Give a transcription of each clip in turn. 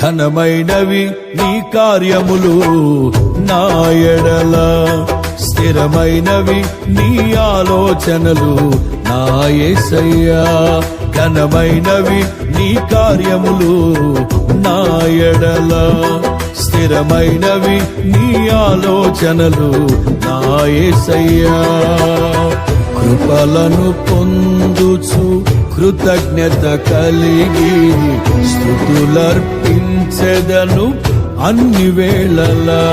ఘనమైనవి నీ కార్యములు నా ఎడల, స్థిరమైనవి నీ ఆలోచనలు నా యేసయ్యా. ఘనమైనవి నీ కార్యములు నా ఎడల, స్థిరమైనవి నీ ఆలోచనలు నా యేసయ్యా. కృపలను పొందుచు కృతజ్ఞత కలిగి స్తుతులర్పించెదను అన్ని వేళలా.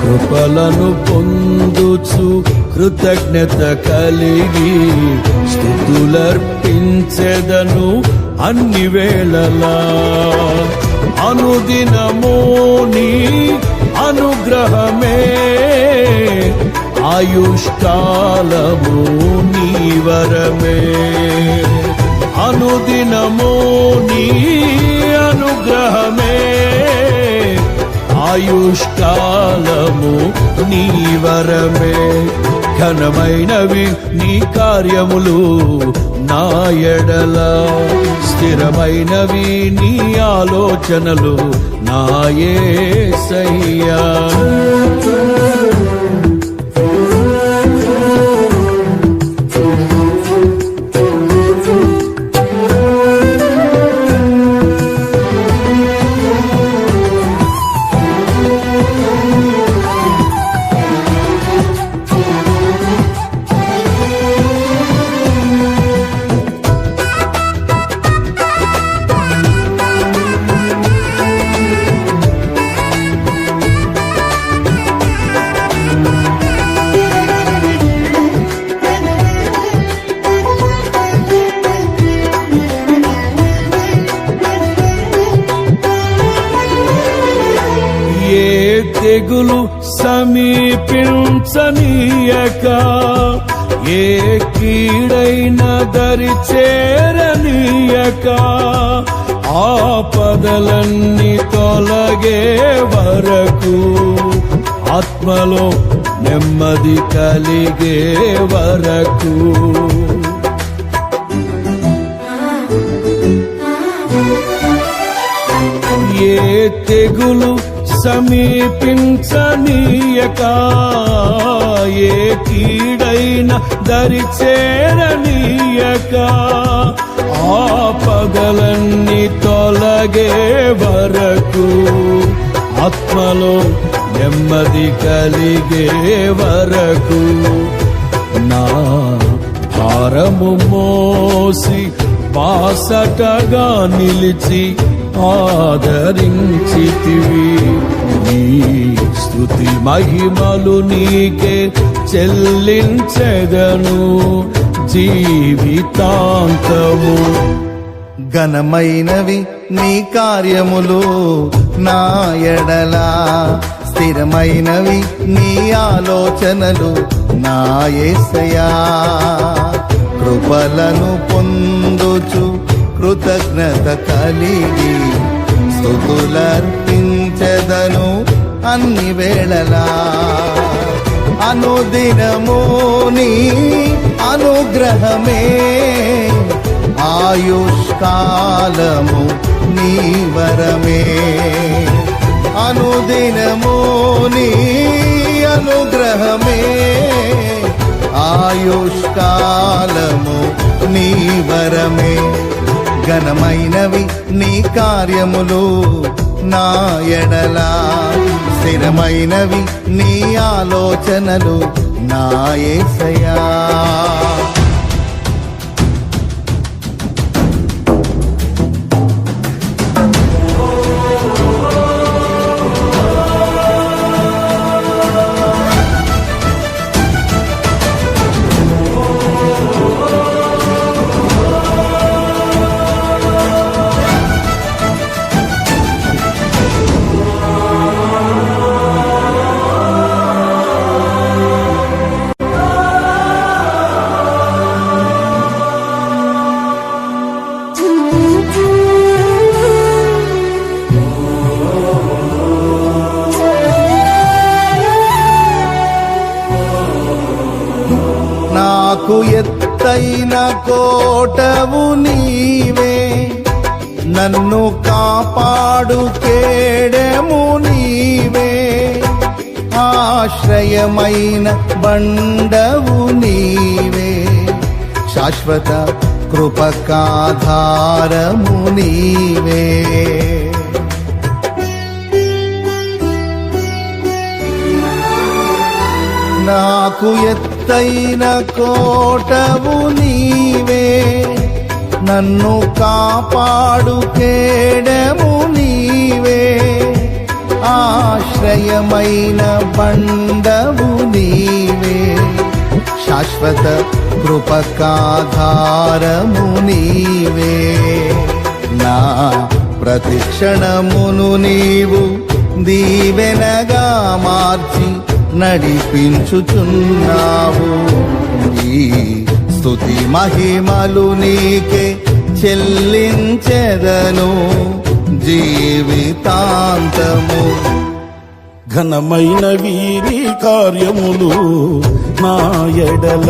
కృపలను పొందుచు కృతజ్ఞత కలిగి స్తుతులర్పించెదను అన్ని వేళలా. అనుదినము నీ అనుగ్రహమే, ఆయుష్కాలము నీ వరమే. అనుదినము నీ అనుగ్రహమే, ఆయుష్కాలము నీ వరమే. ఘనమైనవి నీ కార్యములు నా ఎడల, స్థిరమైనవి నీ ఆలోచనలు నా యేసయ్యా. తెగులు సమీపించనీయక, ఏ కీడైన దరి చేరనీయక, ఆపదలన్నీ తొలగే వరకు, ఆత్మలో నెమ్మది కలిగే వరకు. ఏ తెగులు సమీపించనీయక, ఏ కీడైన దరి చేరనీయక, ఆపదలన్నీ తొలగే వరకు, ఆత్మలో నెమ్మది కలిగే వరకు. నా భారము మోసి బాసటగా నిలిచి ఆదరించితివి. నీ స్తుతి మహిమలు నీకే చెల్లించెదను జీవితాంతము. ఘనమైనవి నీ కార్యములు నా ఎడల, స్థిరమైనవి నీ ఆలోచనలు నా యేసయ్యా. కృపలను పొందుచు కృతజ్ఞత కలిగి స్తుతులర్పించెదను అన్ని వేళలా. అనుదినము నీ అనుగ్రహమే, ఆయుష్కాలము నీ వరమే. అనుదినము నీ అనుగ్రహమే, ఆయుష్కాలము నీ వరమే. ఘనమైనవి నీ కార్యములు నా ఎడల, స్థిరమైనవి నీ ఆలోచనలు నా యేసయ్యా. నాకు ఎత్తైన కోటవు నీవే, నన్ను కాపాడు కేడెము నీవే, ఆశ్రయమైన బండవు నీవే, శాశ్వత కృపకాధారము నీవే. నాకు ఎత్తైన కోటవు నీవే, నన్ను కాపాడు కేడెము నీవే, ఆశ్రయమైన బండవు నీవే, శాశ్వత కృపకాధారము నీవే. నా ప్రతిక్షణమును నీవు దీవెనగా మార్చి నడిపించుచున్నావు. ఈ స్తుతి మహిమలు నీకే చెల్లించెదను జీవితాంతము. ఘనమైన వీరి కార్యములు నా ఎడల,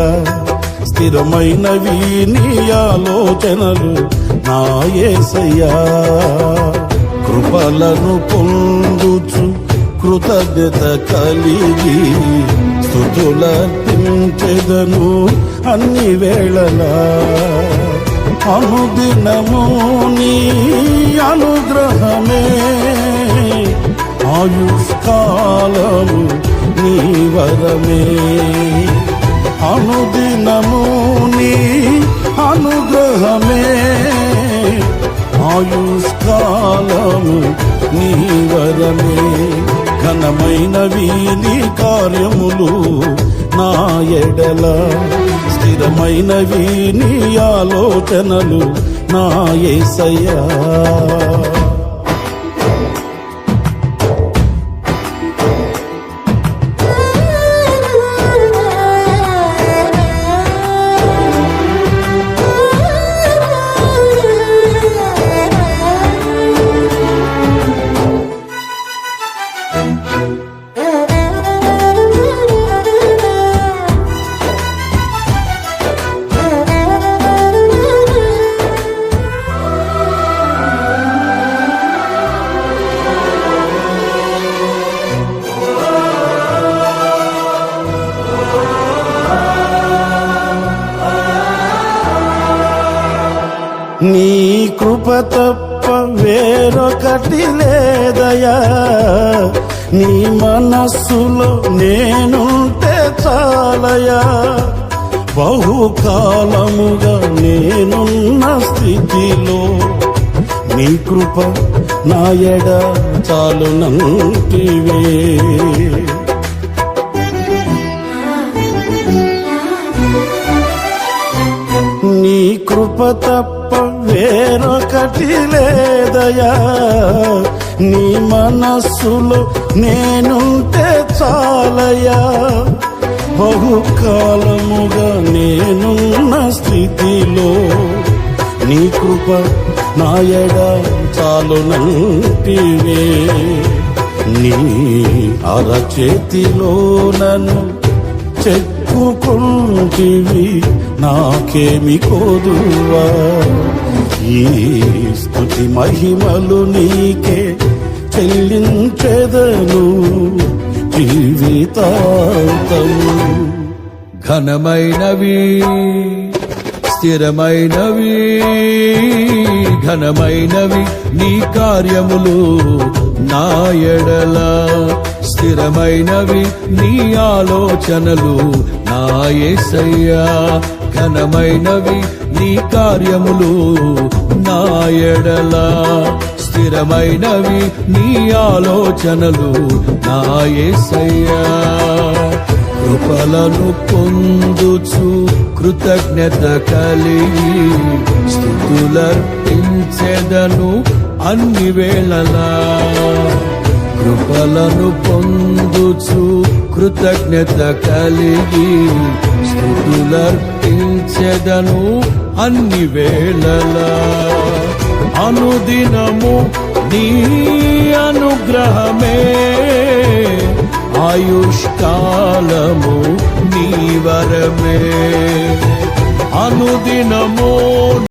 స్థిరమైన వీని ఆలోచనలు నా యేసయ్యా. కృపలను పొందుచు కృతజ్ఞత కలిగి స్తుతులర్పించెదను అన్ని వేళలా. అనుదినము నీ అనుగ్రహమే, ఆయుష్కాలము నీ వరమే. అనుదినము నీ అనుగ్రహమే, ఆయుష్కాలము నీ వరమే. ఘనమైన వీని కార్యములు నా ఎడల, స్థిరమైన వీని ఆలోచనలు నా యేసయ్యా. నీ కృప తప్ప వేరొకటి లేదయా, నీ మనస్సులో నేనుంటే చాలయా. బహుకాలముగా నేనున్న స్థితిలో నీ కృప నా ఎడ చాలునంటివే. నీ కృప తప్ప వేరొకటి లేదయా, నీ మనస్సులో నేనుంటే చాలయా. బహుకాలముగా నేనున్న స్థితిలో నీ కృప నా ఎడ చాలునంటివే. నీ అరచేతిలో నన్ను చెక్కుకుంటివి, నాకేమి కోదువా. ఈ స్తుతి మహిమలు నీకే చెల్లించెదను జీవితాంతము. ఘనమైనవి స్థిరమైనవి, ఘనమైనవి నీ కార్యములు నా ఎడల, స్థిరమైనవి నీ ఆలోచనలు నా యేసయ్యా. ఘనమైనవి నీ కార్యములు నా ఎడల, స్థిరమైనవి నీ ఆలోచనలు నా యేసయ్యా. కృపలను పొందుచు కృతజ్ఞత కలిగి స్తుతులర్పించెదను అన్ని వేళలా. కృపలను పొందుచు కృతజ్ఞత కలిగి స్తుతులర్పించెదను అన్ని వేళలా. అనుదినము నీ అనుగ్రహమే, ఆయుష్కాలము నీ వరమే. అనుదినము